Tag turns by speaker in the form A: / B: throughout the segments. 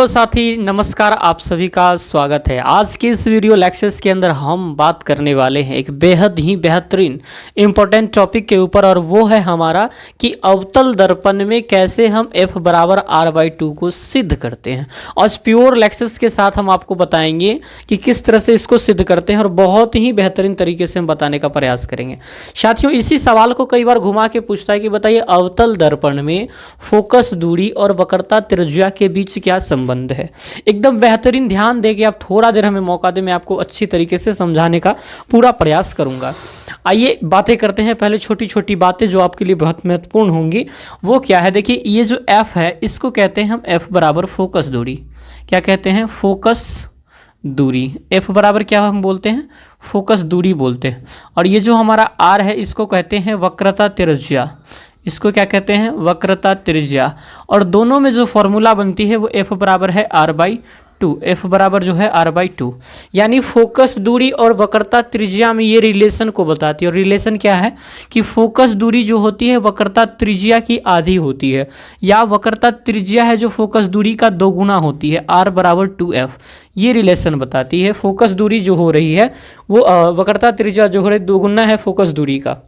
A: Hello साथी, नमस्कार। आप सभी का स्वागत है। आज की इस वीडियो लेक्चर्स के अंदर हम बात करने वाले हैं एक बेहद ही बेहतरीन इम्पोर्टेंट टॉपिक के ऊपर, और वो है हमारा कि अवतल दर्पण में कैसे हम F बराबर R/2 को सिद्ध करते हैं। और प्योर लेक्चर्स के साथ हम आपको बताएंगे कि किस तरह से इसको सिद्ध करते हैं, और बहुत ही बेहतरीन तरीके से हम बताने का प्रयास करेंगे। साथियों, इसी सवाल को कई बार घुमा के पूछता है कि बताइए अवतल दर्पण में फोकस दूरी और वक्रता त्रिज्या के बीच क्या संबंध है। एकदम बेहतरीन, ध्यान देके आप थोड़ा देर हमें मौका दें, मैं आपको अच्छी तरीके से समझाने का पूरा प्रयास करूंगा। आइए बातें करते हैं। पहले छोटी छोटी बातें जो आपके लिए बहुत महत्वपूर्ण होंगी वो क्या है। देखिए, ये जो F है इसको कहते हैं हम F बराबर फोकस दूरी। क्या कहते हैं? फोकस दूरी। F बराबर क्या हम बोलते हैं? फोकस दूरी बोलते हैं। और ये जो हमारा R है इसको कहते हैं वक्रता त्रिज्या। इसको क्या कहते हैं? वक्रता त्रिज्या। और दोनों में जो फॉर्मूला बनती है वो F बराबर है R/2। F बराबर जो है R/2, यानी फोकस दूरी और वक्रता त्रिज्या में ये रिलेशन को बताती है। और रिलेशन क्या है कि फोकस दूरी जो होती है वक्रता त्रिज्या की आधी होती है, या वक्रता त्रिज्या है जो फोकस दूरी का दोगुना होती है, R बराबर 2F। ये रिलेशन बताती है। फोकस दूरी जो हो रही है वो वक्रता त्रिज्या जो हो रही है दोगुना है फोकस दूरी का,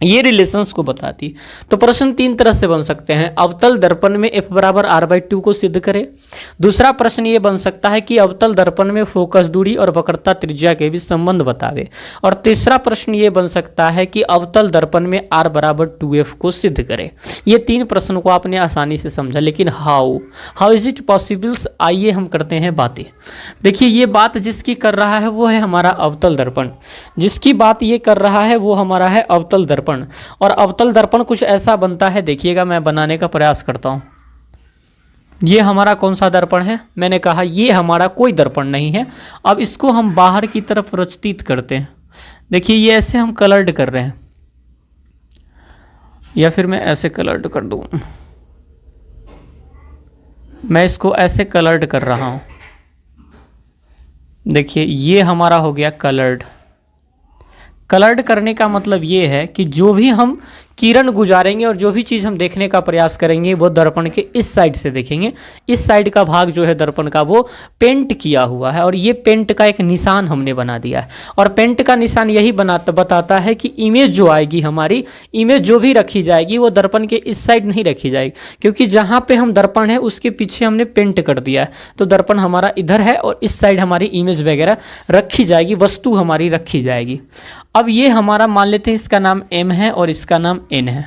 A: ये रिलेशंस को बताती। तो प्रश्न तीन तरह से बन सकते हैं। अवतल दर्पण में F बराबर R/2 को सिद्ध करें। दूसरा प्रश्न ये बन सकता है कि अवतल दर्पण में फोकस दूरी और वक्रता त्रिज्या के बीच संबंध बतावे। और तीसरा प्रश्न ये बन सकता है कि अवतल दर्पण में R बराबर 2F को सिद्ध करें। ये तीन प्रश्नों को आपने आसानी से समझा, लेकिन हाउ इज इट पॉसिबल्स, आइए हम करते हैं बातें। देखिए, ये बात जिसकी कर रहा है वो है हमारा अवतल दर्पण। जिसकी बात ये कर रहा है वो हमारा है अवतल दर्पण। और अवतल दर्पण कुछ ऐसा बनता है, देखिएगा मैं बनाने का प्रयास करता हूं। ये हमारा कौन सा दर्पण है? मैंने कहा ये हमारा कोई दर्पण नहीं है। अब इसको हम बाहर की तरफ प्रस्तुत करते हैं। देखिए, ये ऐसे हम कलर्ड कर रहे हैं, या फिर मैं ऐसे कलर्ड कर दूं। मैं इसको ऐसे कलर्ड कर रहा हूं। देखिए, ये हमारा हो गया कलर्ड। कलर्ड करने का मतलब ये है कि जो भी हम किरण गुजारेंगे और जो भी चीज़ हम देखने का प्रयास करेंगे वो दर्पण के इस साइड से देखेंगे। इस साइड का भाग जो है दर्पण का वो पेंट किया हुआ है, और ये पेंट का एक निशान हमने बना दिया है। और पेंट का निशान यही बताता है कि इमेज जो आएगी, हमारी इमेज जो भी रखी जाएगी वो दर्पण के इस साइड नहीं रखी जाएगी, क्योंकि जहाँ पे हम दर्पण है उसके पीछे हमने पेंट कर दिया है। तो दर्पण हमारा इधर है और इस साइड हमारी इमेज वगैरह रखी जाएगी, वस्तु हमारी रखी जाएगी। अब ये हमारा मान लेते हैं इसका नाम M है और इसका नाम N है।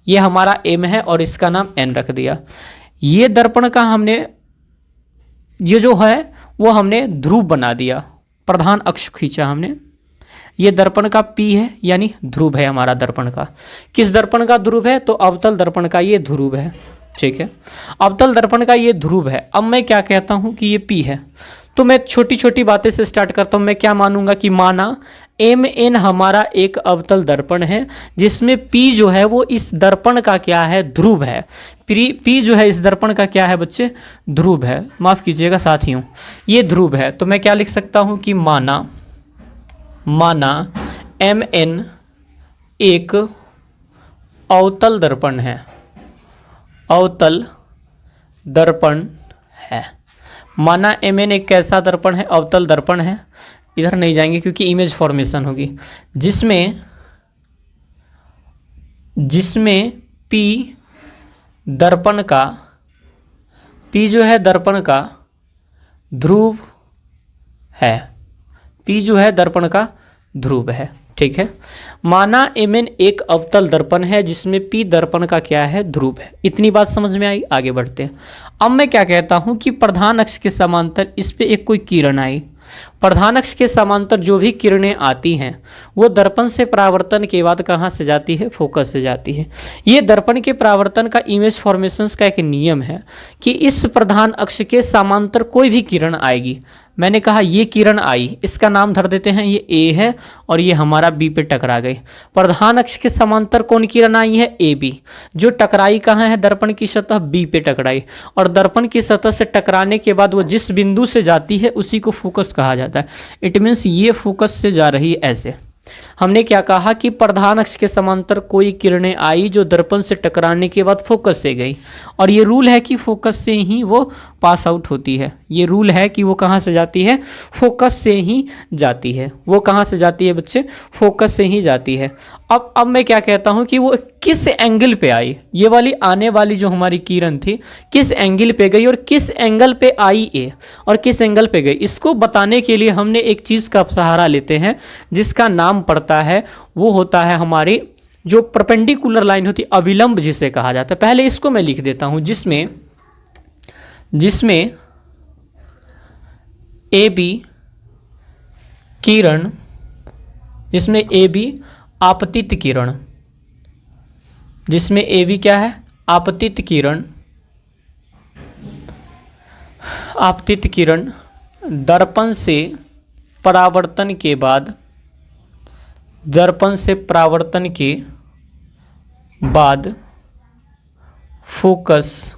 A: ये हमारा M है और इसका नाम N रख दिया। ये दर्पण का हमने ये जो है वो हमने ध्रुव बना दिया, प्रधान अक्ष खींचा हमने। ये दर्पण का P है, यानी ध्रुव है हमारा दर्पण का। किस दर्पण का ध्रुव है? तो अवतल दर्पण का ये ध्रुव है। ठीक है, अवतल दर्पण का ये ध्रुव है। अब मैं क्या कहता हूं कि ये P है, तो मैं छोटी छोटी बातें से स्टार्ट करता हूं। मैं क्या मानूंगा कि माना MN हमारा एक अवतल दर्पण है जिसमें P जो है वो इस दर्पण का क्या है? ध्रुव है। P जो है इस दर्पण का क्या है बच्चे? ध्रुव है। माफ कीजिएगा साथियों, ये ध्रुव है। तो मैं क्या लिख सकता हूं कि माना MN एक अवतल दर्पण है। अवतल दर्पण है। माना MN एक कैसा दर्पण है? अवतल दर्पण है। इधर नहीं जाएंगे क्योंकि इमेज फॉर्मेशन होगी, जिसमें P दर्पण का, P जो है दर्पण का ध्रुव है। P जो है दर्पण का ध्रुव है। ठीक है, माना MN एक अवतल दर्पण है जिसमें P दर्पण का क्या है? ध्रुव है। इतनी बात समझ में आई? आगे बढ़ते हैं। अब मैं क्या कहता हूं कि प्रधान अक्ष के समांतर इस पे एक कोई किरण आई। प्रधान अक्ष के समांतर जो भी किरणें आती हैं वो दर्पण से परावर्तन के बाद कहाँ से जाती है? फोकस से जाती है। ये दर्पण के परावर्तन का इमेज फॉर्मेशंस का एक नियम है कि इस प्रधान अक्ष के समांतर कोई भी किरण आएगी। मैंने कहा ये किरण आई, इसका नाम धर देते हैं, ये A है और ये हमारा B पे टकरा गई। प्रधान अक्ष के समांतर कौन किरण आई है? AB, जो टकराई कहाँ है? दर्पण की सतह B पे टकराई। और दर्पण की सतह से टकराने के बाद वो जिस बिंदु से जाती है उसी को फोकस कहा जाता है। इट मीन्स ये फोकस से जा रही है ऐसे। हमने क्या कहा कि प्रधान अक्ष के समांतर कोई किरणें आई जो दर्पण से टकराने के बाद फोकस से गई, और ये रूल है कि फोकस से ही वो पास आउट होती है। ये रूल है कि वो कहाँ से जाती है, फोकस से ही जाती है। वो कहाँ से जाती है बच्चे, फोकस से ही जाती है। अब मैं क्या कहता हूँ कि वो किस एंगल पे आई, ये वाली आने वाली जो हमारी किरण थी किस एंगल पे गई और किस एंगल पे आई ए और किस एंगल पे गई, इसको बताने के लिए हमने एक चीज़ का सहारा लेते हैं जिसका नाम पड़ता है, वो होता है हमारी जो परपेंडिकुलर लाइन होती है, अविलंब जिसे कहा जाता है। पहले इसको मैं लिख देता हूं, जिसमें ए बी किरण, जिसमें ए बी आपतित किरण, जिसमें ए बी क्या है, आपतित किरण, आपतित किरण दर्पण से परावर्तन के बाद, दर्पण से परावर्तन के बाद फोकस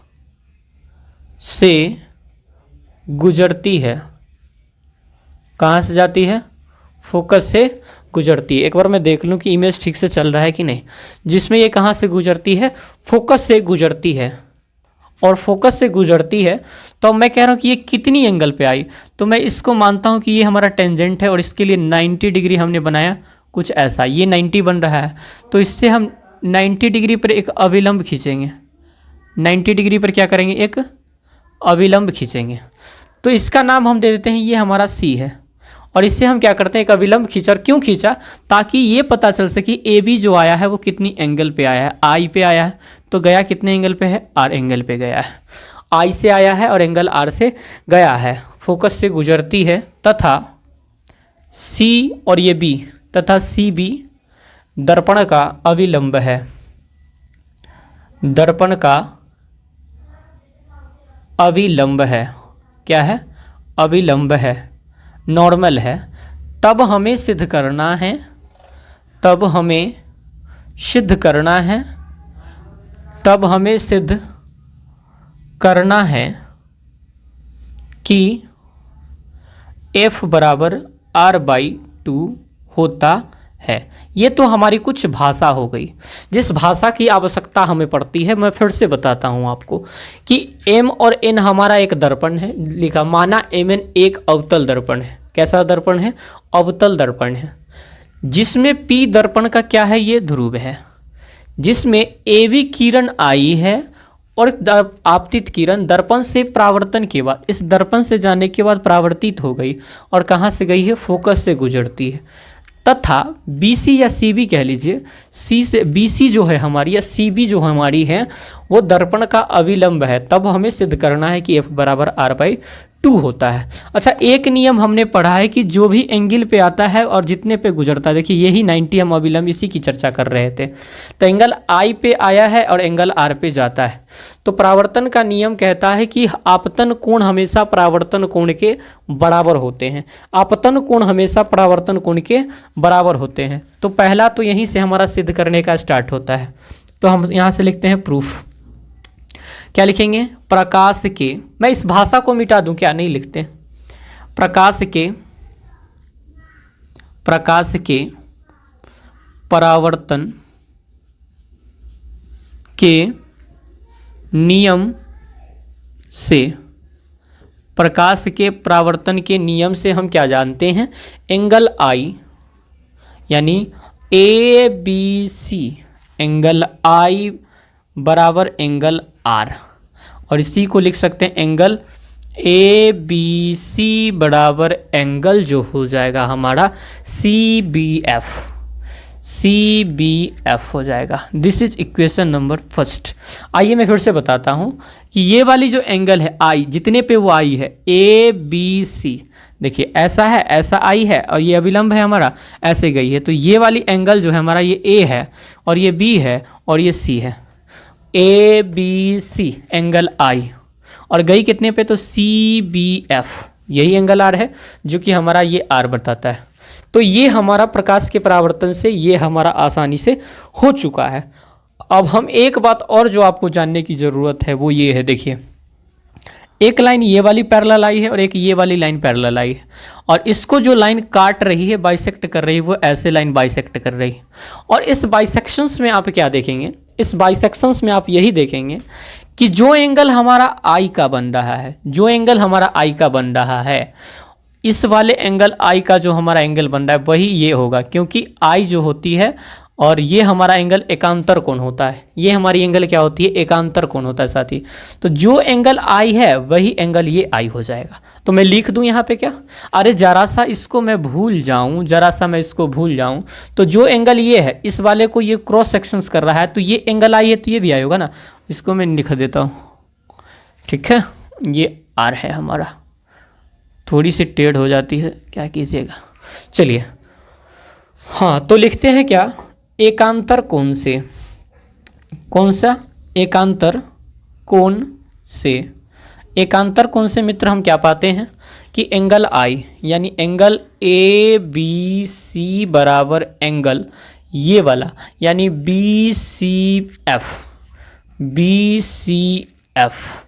A: से गुजरती है। कहाँ से जाती है, फोकस से गुजरती है। एक बार मैं देख लूँ कि इमेज ठीक से चल रहा है कि नहीं। जिसमें ये कहाँ से गुजरती है, फोकस से गुजरती है, और फोकस से गुजरती है तो मैं कह रहा हूँ कि ये कितनी एंगल पे आई, तो मैं इसको मानता हूँ कि ये हमारा टेंजेंट है और इसके लिए 90 डिग्री हमने बनाया, कुछ ऐसा। ये 90 बन रहा है तो इससे हम 90 डिग्री पर एक अविलंब खींचेंगे। 90 डिग्री पर क्या करेंगे, एक अविलंब खींचेंगे। तो इसका नाम हम दे देते हैं, ये हमारा सी है। और इससे हम क्या करते हैं, एक अविलंब खींचा। क्यों खींचा, ताकि ये पता चल सके ए बी जो आया है वो कितनी एंगल पे आया है। आई पे आया है तो गया कितने एंगल पे है, आर एंगल पे गया है। आई से आया है और एंगल आर से गया है, फोकस से गुजरती है, तथा सी और ये बी तथा सी बी दर्पण का अविलंब है, दर्पण का अविलंब है। क्या है, अविलंब है, नॉर्मल है। तब हमें सिद्ध करना है, तब हमें सिद्ध करना है, तब हमें सिद्ध करना है कि F बराबर R/2 होता है। ये तो हमारी कुछ भाषा हो गई, जिस भाषा की आवश्यकता हमें पड़ती है। मैं फिर से बताता हूँ आपको कि M और N हमारा एक दर्पण है, लिखा, माना MN एक अवतल दर्पण है। कैसा दर्पण है, अवतल दर्पण है। जिसमें P दर्पण का क्या है, ये ध्रुव है। जिसमें AV किरण आई है और आपतित किरण दर्पण से परावर्तन के बाद, इस दर्पण से जाने के बाद परावर्तित हो गई और कहाँ से गई है, फोकस से गुजरती है। तथा BC या CB कह लीजिए, C से BC जो है हमारी या CB जो हमारी है वो दर्पण का अविलंब है। तब हमें सिद्ध करना है कि F बराबर R/2 होता है। अच्छा, एक नियम हमने पढ़ा है कि जो भी एंगल पे आता है और जितने पे गुजरता है, देखिए यही 90 हम अविलंब इसी की चर्चा कर रहे थे। तो एंगल I पे आया है और एंगल R पे जाता है, तो परावर्तन का नियम कहता है कि आपतन कोण हमेशा परावर्तन कोण के बराबर होते हैं। आपतन कोण हमेशा परावर्तन कोण के बराबर होते हैं। तो पहला तो यहीं से हमारा सिद्ध करने का स्टार्ट होता है। तो हम यहाँ से लिखते हैं प्रूफ। क्या लिखेंगे, प्रकाश के, मैं इस भाषा को मिटा दूं क्या, नहीं लिखते, प्रकाश के परावर्तन के नियम से, प्रकाश के परावर्तन के नियम से हम क्या जानते हैं, एंगल आई यानी ABC, एंगल आई बराबर एंगल आर, और इसी को लिख सकते हैं एंगल ABC बराबर एंगल जो हो जाएगा हमारा CBF हो जाएगा। This is equation number first. आइए मैं फिर से बताता हूँ कि ये वाली जो एंगल है आई, जितने पे वो आई है ABC, देखिए ऐसा है, ऐसा आई है और ये अविलंब है हमारा, ऐसे गई है। तो ये वाली एंगल जो है हमारा ये A है और ये B है और ये C है। ABC एंगल I और गई कितने पे, तो CBF, यही एंगल R है जो कि हमारा ये R बताता है। तो ये हमारा प्रकाश के परावर्तन से ये हमारा आसानी से हो चुका है। अब हम एक बात और जो आपको जानने की ज़रूरत है वो ये है, देखिए एक लाइन ये वाली पैरेलल आई है और एक ये वाली लाइन पैरेलल आई है, और इसको जो लाइन काट रही है, बाइसेक्ट कर रही है, वो ऐसे लाइन बाइसेक्ट कर रही है। और इस बाइसेक्शंस में आप क्या देखेंगे, इस बाइसेक्शंस में आप यही देखेंगे कि जो एंगल हमारा आई का बन रहा है, जो एंगल हमारा आई का बन रहा है, इस वाले एंगल आई का जो हमारा एंगल बन रहा है वही ये होगा, क्योंकि आई जो होती है और ये हमारा एंगल एकांतर कोण होता है, ये हमारी एंगल क्या होती है, एकांतर कोण होता है साथी। तो जो एंगल आई है वही एंगल ये आई हो जाएगा। तो मैं लिख दूं यहाँ पे क्या, अरे जरा सा इसको मैं भूल जाऊं, जरा सा मैं इसको भूल जाऊं, तो जो एंगल ये है इस वाले को ये क्रॉस सेक्शंस कर रहा है, तो ये एंगल आई है तो ये भी आई होगा ना। इसको मैं लिख देता हूँ, ठीक है, ये आर है हमारा, थोड़ी सी टेढ़ हो जाती है, क्या कीजिएगा। चलिए हाँ, तो लिखते हैं क्या, एकांतर कोण से, कौन सा, एकांतर कोण से, एकांतर कोण से मित्र हम क्या पाते हैं कि एंगल आई यानी एंगल ए बी सी बराबर एंगल ये वाला यानी बी सी एफ,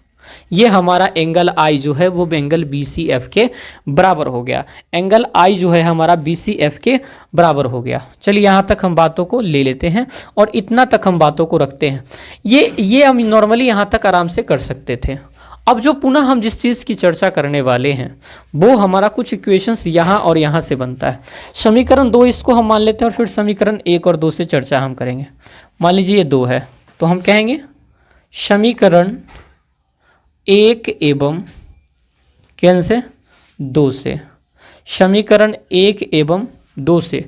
A: ये हमारा एंगल आई जो है वो एंगल बी सी एफ के बराबर हो गया, एंगल आई जो है हमारा बी सी एफ के बराबर हो गया। चलिए यहाँ तक हम बातों को ले लेते हैं और इतना तक हम बातों को रखते हैं। ये हम नॉर्मली यहाँ तक आराम से कर सकते थे। अब जो पुनः हम जिस चीज़ की चर्चा करने वाले हैं वो हमारा कुछ इक्वेशंस यहाँ और यहाँ से बनता है। समीकरण 2 इसको हम मान लेते हैं और फिर समीकरण 1 और 2 से चर्चा हम करेंगे। मान लीजिए ये 2 है तो हम कहेंगे समीकरण 1 एवं कैन से 2 से, समीकरण 1 एवं 2 से।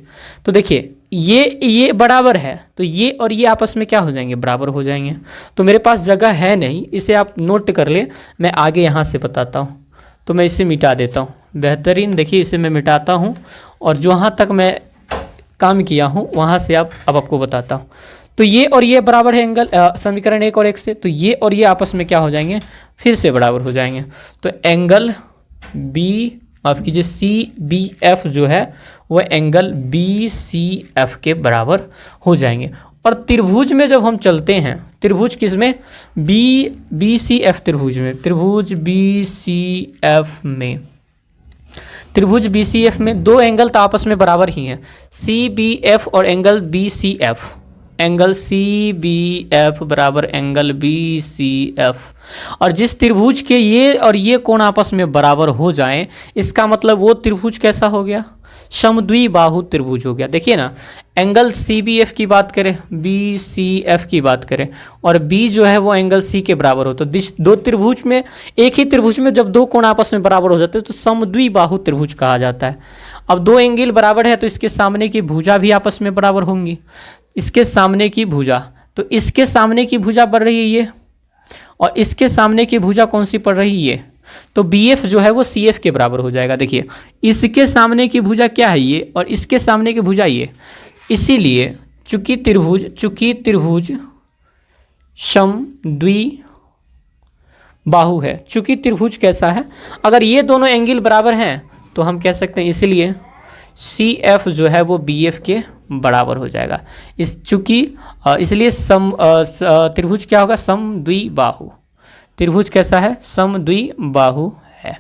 A: तो देखिए ये बराबर है तो ये और ये आपस में क्या हो जाएंगे, बराबर हो जाएंगे। तो मेरे पास जगह है नहीं, इसे आप नोट कर ले, मैं आगे यहाँ से बताता हूँ। तो मैं इसे मिटा देता हूँ, बेहतरीन। देखिए इसे मैं मिटाता हूँ और जहाँ तक मैं काम किया हूँ वहाँ से अब आपको बताता हूँ। तो ये और ये बराबर है एंगल समीकरण 1 और 1 से, तो ये और ये आपस में क्या हो जाएंगे, फिर से बराबर हो जाएंगे। तो एंगल बी, माफ कीजिए, सी बी एफ जो है वह एंगल बी सी एफ के बराबर हो जाएंगे। और त्रिभुज में जब हम चलते हैं, त्रिभुज किस में, बी सी एफ त्रिभुज में, त्रिभुज बी सी एफ में, त्रिभुज बी सी एफ में दो एंगल तो आपस में बराबर ही हैं, सी बी एफ और angle B C F, angle C B F बराबर एंगल बी सी एफ। और जिस त्रिभुज के ये और ये कोण आपस में बराबर हो जाएं, इसका मतलब वो त्रिभुज कैसा हो गया, समद्विबाहु त्रिभुज हो गया। देखिए ना, एंगल सी बी एफ की बात करें, बी सी एफ की बात करें और बी जो है वो एंगल सी के बराबर हो, तो दो त्रिभुज में, एक ही त्रिभुज में जब दो कोण आपस में बराबर हो जाते हैं तो समद्विबाहु त्रिभुज कहा जाता है। अब दो एंगल बराबर है तो इसके सामने की भुजा भी आपस में बराबर होंगी, इसके सामने की भुजा, तो इसके सामने की भुजा बढ़ रही है ये, और इसके सामने की भुजा कौन सी पड़ रही है ये, तो बी एफ जो है वो सी एफ के बराबर हो जाएगा। देखिए इसके सामने की भुजा क्या है ये, और इसके सामने की भुजा ये, इसीलिए चूंकि त्रिभुज समद्विबाहु है, चूंकि त्रिभुज कैसा है, अगर ये दोनों एंगल बराबर हैं तो हम कह सकते हैं इसीलिए सी एफ जो है वो बी एफ के बराबर हो जाएगा। इसलिए त्रिभुज क्या होगा, समद्विबाहु, त्रिभुज कैसा है, समद्विबाहु है।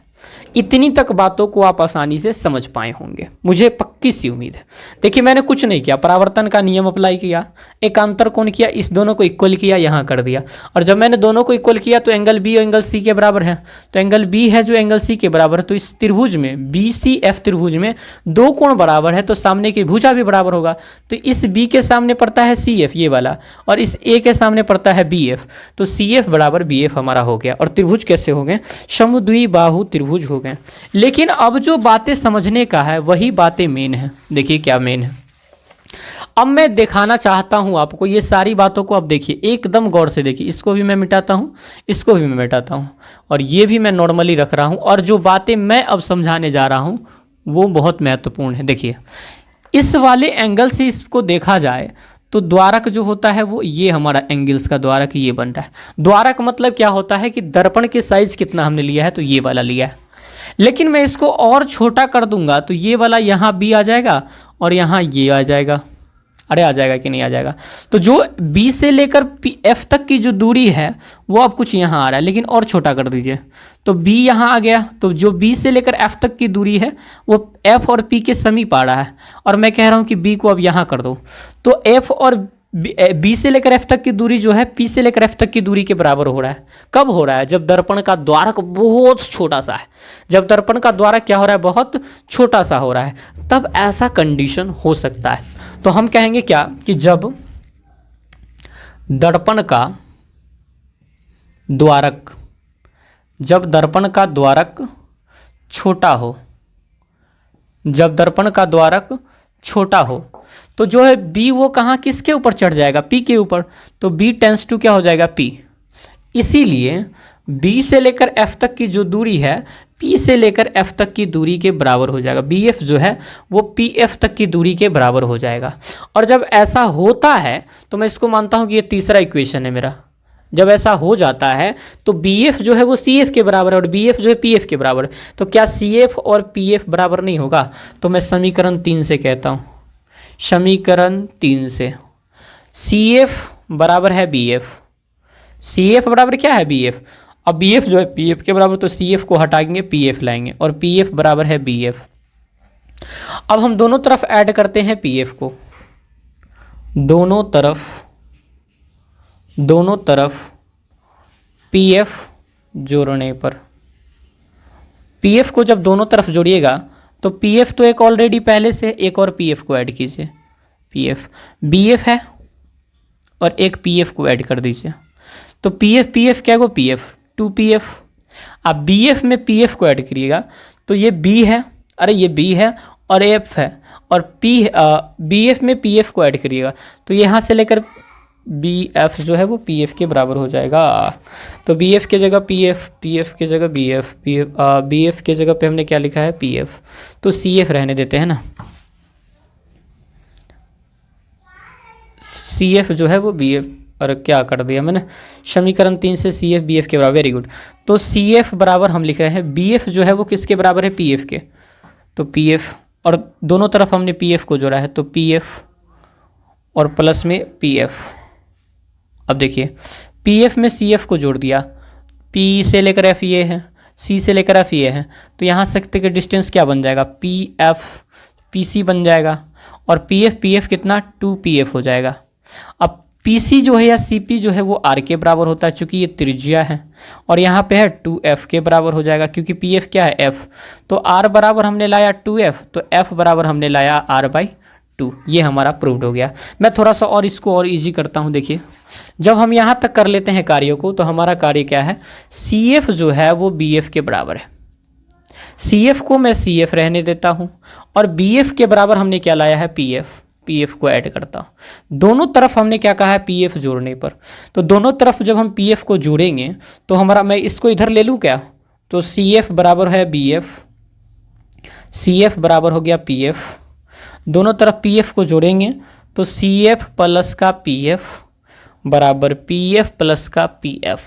A: इतनी तक बातों को आप आसानी से समझ पाए होंगे, मुझे पक्की सी उम्मीद है। देखिए मैंने कुछ नहीं किया, परावर्तन का नियम अप्लाई किया, एकांतर कोण किया, इस दोनों को इक्वल किया, यहाँ कर दिया, और जब मैंने दोनों को इक्वल किया तो एंगल बी और एंगल सी के बराबर है, तो एंगल बी है जो एंगल सी के बराबर है, तो इस त्रिभुज में बी सी एफ त्रिभुज में दो कोण बराबर है तो सामने की भुजा भी बराबर होगा। तो इस बी के सामने पड़ता है सी एफ ये वाला, और इस ए के सामने पड़ता है बी एफ, तो सी एफ बराबर बी एफ हमारा हो गया। और त्रिभुज कैसे हो गए, समद्विबाहु त्रिभुज हो गए। लेकिन अब जो बातें समझने का है वही बातें मेन है। देखिए क्या मेन है, अब मैं दिखाना चाहता हूं आपको ये सारी बातों को। अब देखिए एकदम गौर से देखिए, इसको भी मैं मिटाता हूं, इसको भी मैं मिटाता हूं, और ये भी मैं नॉर्मली रख रहा हूं, और जो बातें मैं अब समझाने जा रहा हूं वो बहुत महत्वपूर्ण है। देखिए इस वाले एंगल से इसको देखा जाए तो द्वारक जो होता है वो ये हमारा एंगल्स का द्वारक ये बन रहा है। द्वारक मतलब क्या होता है कि दर्पण के साइज कितना हमने लिया है, तो ये वाला लिया है। लेकिन मैं इसको और छोटा कर दूंगा तो ये वाला यहाँ बी आ जाएगा और यहाँ ये आ जाएगा। अरे आ जाएगा कि नहीं आ जाएगा। तो जो B से लेकर F तक की जो दूरी है वो अब कुछ यहाँ आ रहा है, लेकिन और छोटा कर दीजिए। तो B यहाँ आ गया, तो जो B से लेकर F तक की दूरी है वो F और P के समीप आ रहा है, और मैं कह रहा हूँ कि B को अब यहाँ कर दो। तो F और B से लेकर F तक की दूरी जो है P से लेकर F तक की दूरी के बराबर हो रहा है। कब हो रहा है? जब दर्पण का द्वारक बहुत छोटा सा है। जब दर्पण का द्वारक क्या हो रहा है? बहुत छोटा सा हो रहा है, तब ऐसा कंडीशन हो सकता है। तो हम कहेंगे क्या कि जब दर्पण का द्वारक छोटा हो, जब दर्पण का द्वारक छोटा हो, तो जो है B वो कहाँ, किसके ऊपर चढ़ जाएगा? P के ऊपर। तो B टेंस टू क्या हो जाएगा? P। इसीलिए B से लेकर F तक की जो दूरी है P से लेकर F तक की दूरी के बराबर हो जाएगा। BF जो है वो PF तक की दूरी के बराबर हो जाएगा। और जब ऐसा होता है तो मैं इसको मानता हूँ कि ये तीसरा इक्वेशन है मेरा। जब ऐसा हो जाता है तो BF जो है वो CF के बराबर है और BF जो है PF के बराबर है। तो क्या CF और PF बराबर नहीं होगा? तो मैं समीकरण 3 से कहता हूँ, समीकरण 3 से CF बराबर है BF। CF बराबर क्या है? BF। अब BF जो है PF के बराबर, तो CF को हटाएंगे PF लाएंगे, और PF बराबर है BF। अब हम दोनों तरफ ऐड करते हैं PF को, दोनों तरफ PF जोड़ने पर, PF को जब दोनों तरफ जोड़िएगा तो PF तो एक ऑलरेडी पहले से, एक और PF को ऐड कीजिए। PF BF है और एक PF को ऐड कर दीजिए। तो PF क्या को PF 2PF। अब BF में PF को ऐड करिएगा तो ये B है, अरे ये B है और F है, और BF में PF को ऐड करिएगा तो यहाँ से लेकर BF जो है वो PF के बराबर हो जाएगा। तो BF के जगह PF के जगह BF के जगह पे हमने क्या लिखा है? PF। तो CF रहने देते हैं ना, CF जो है वो BF, और क्या कर दिया मैंने, समीकरण 3 से CF BF के बराबर। Very good. तो CF बराबर हम लिख रहे हैं, BF जो है वो किसके बराबर है? PF के। तो PF, और दोनों तरफ हमने PF को जोड़ा है तो PF और प्लस में PF। अब देखिए PF में CF को जोड़ दिया, P से लेकर F ये है, C से लेकर F ये है, तो यहाँ से तक डिस्टेंस क्या बन जाएगा? PF PC बन जाएगा, और PF कितना? 2PF हो जाएगा। अब PC जो है या CP जो है वो R के बराबर होता है, चूंकि ये त्रिज्या है, और यहाँ पे है 2F के बराबर हो जाएगा, क्योंकि PF क्या है? F। तो R बराबर हमने लाया 2F, तो F बराबर हमने लाया R/2। ये हमारा प्रूव्ड हो गया। मैं थोड़ा सा और इसको और इजी करता हूँ। देखिए जब हम यहाँ तक कर लेते हैं कार्यों को, तो हमारा कार्य क्या है? CF जो है वो BF के बराबर है। CF को मैं CF रहने देता हूँ, और BF के बराबर हमने क्या लाया है? PF को ऐड करता हूँ। दोनों तरफ हमने क्या कहा है? PF जोड़ने पर। तो दोनों तरफ जब हम PF को जोड़ेंगे तो हमारा, मैं इसको इधर ले लूँ क्या? तो CF बराबर है BF, CF बराबर हो गया PF। दोनों तरफ PF को जोड़ेंगे तो CF प्लस का PF बराबर PF प्लस का PF।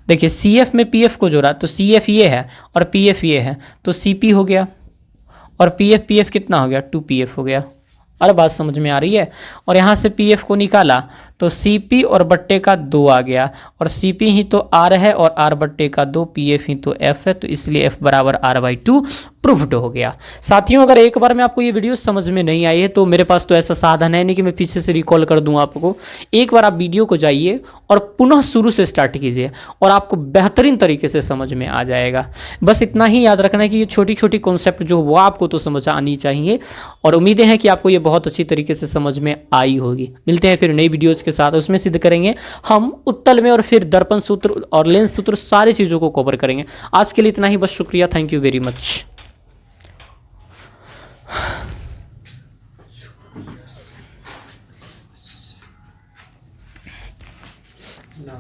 A: देखिए CF में PF को जोड़ा तो CF ये है और PF ये है, तो CP हो गया, और PF कितना हो गया? 2PF हो गया। अरे बात समझ में आ रही है? और यहाँ से PF को निकाला तो CP और बट्टे का 2 आ गया, और CP ही तो R है और R बट्टे का 2, PF ही तो F है, तो इसलिए F बराबर R/2 प्रूव्ड हो गया। साथियों अगर एक बार में आपको ये वीडियो समझ में नहीं आई है तो मेरे पास तो ऐसा साधन है नहीं कि मैं पीछे से रिकॉल कर दूं आपको। एक बार आप वीडियो को जाइए और पुनः शुरू से स्टार्ट कीजिए और आपको बेहतरीन तरीके से समझ में आ जाएगा। बस इतना ही याद रखना है कि ये छोटी छोटी कॉन्सेप्ट जो वो आपको तो समझ आनी चाहिए, और उम्मीदें हैं कि आपको ये बहुत अच्छी तरीके से समझ में आई होगी। मिलते हैं फिर नई वीडियोज़ के साथ, उसमें सिद्ध करेंगे हम उत्तल में और फिर दर्पण सूत्र और लेंस सूत्र, सारी चीज़ों को कवर करेंगे। आज के लिए इतना ही, बस शुक्रिया, थैंक यू वेरी मच।
B: ना